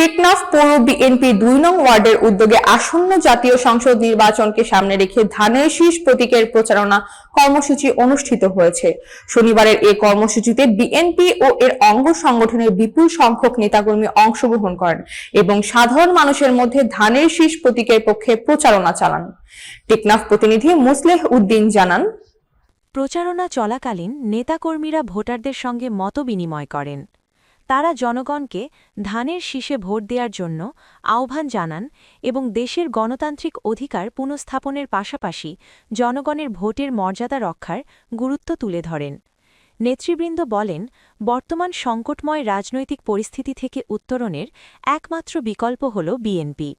টেকনাফ পৌর বিএনপি ২ নং ওয়ার্ডের উদ্যোগে আসন্ন জাতীয় সংসদ নির্বাচনকে সামনে রেখে ধানের শীষ প্রতীকের প্রচারণা কর্মসূচি অনুষ্ঠিত হয়েছে। শনিবারের এই কর্মসূচিতে বিএনপি ও এর অঙ্গ সংগঠনের বিপুল সংখ্যক নেতাকর্মী অংশগ্রহণ করেন এবং সাধারণ মানুষের মধ্যে ধানের শীষ প্রতীকের পক্ষে প্রচারণা চালান। টেকনাফ প্রতিনিধি মুসলেহ উদ্দিন জানান, প্রচারণা চলাকালীন নেতাকর্মীরা ভোটারদের সঙ্গে মতবিনিময় করেন। তারা জনগণকে ধানের শীষে ভোট দেওয়ার জন্য আহ্বান জানান এবং দেশের গণতান্ত্রিক অধিকার পুনঃস্থাপনের পাশাপাশি জনগণের ভোটের মর্যাদা রক্ষার গুরুত্ব তুলে ধরেন। নেতৃবৃন্দ বলেন, বর্তমান সংকটময় রাজনৈতিক পরিস্থিতি থেকে উত্তরণের একমাত্র বিকল্প হল বিএনপি।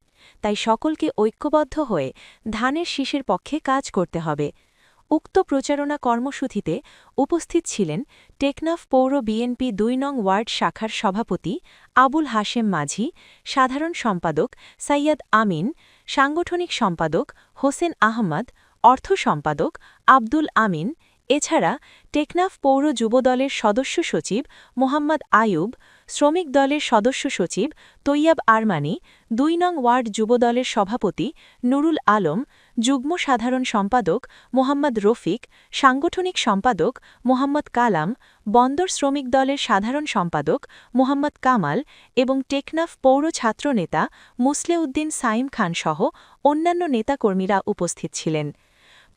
তাই সকলকে ঐক্যবদ্ধ হয়ে ধানের শীষের পক্ষে কাজ করতে হবে। উক্ত প্রচারণা কর্মসূচিতে উপস্থিত ছিলেন টেকনাফ পৌর বিএনপি ২ নং ওয়ার্ড শাখার সভাপতি আবুল হাশেম মাঝি, সাধারণ সম্পাদক সৈয়দ আমিন, সাংগঠনিক সম্পাদক হোসেন আহমদ, অর্থ সম্পাদক আব্দুল আমিন। এছাড়া টেকনাফ পৌর যুবদলের সদস্য সচিব মোহাম্মদ আয়ুব, শ্রমিক দলের সদস্য সচিব তৈয়াব আরমানি, ২ নং ওয়ার্ড যুবদলের সভাপতি নুরুল আলম, যুগ্ম সাধারণ সম্পাদক মোহাম্মদ রফিক, সাংগঠনিক সম্পাদক মোহাম্মদ কালাম, বন্দর শ্রমিক দলের সাধারণ সম্পাদক মোহাম্মদ কামাল এবং টেকনাফ পৌর ছাত্রনেতা মুসলেউদ্দিন সাইম খান সহ অন্যান্য নেতাকর্মীরা উপস্থিত ছিলেন।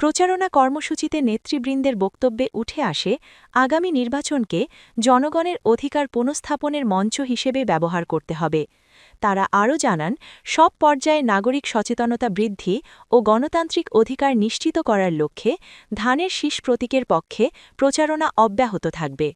প্রচারণা কর্মসূচিতে নেতৃবৃন্দের বক্তব্যে উঠে আসে আগামী নির্বাচনকে জনগণের অধিকার পুনঃস্থাপনের মঞ্চ হিসেবে ব্যবহার করতে হবে। তারা আরও জানান, সব পর্যায়ে নাগরিক সচেতনতা বৃদ্ধি ও গণতান্ত্রিক অধিকার নিশ্চিত করার লক্ষ্যে ধানের শীষ প্রতীকের পক্ষে প্রচারণা অব্যাহত থাকবে।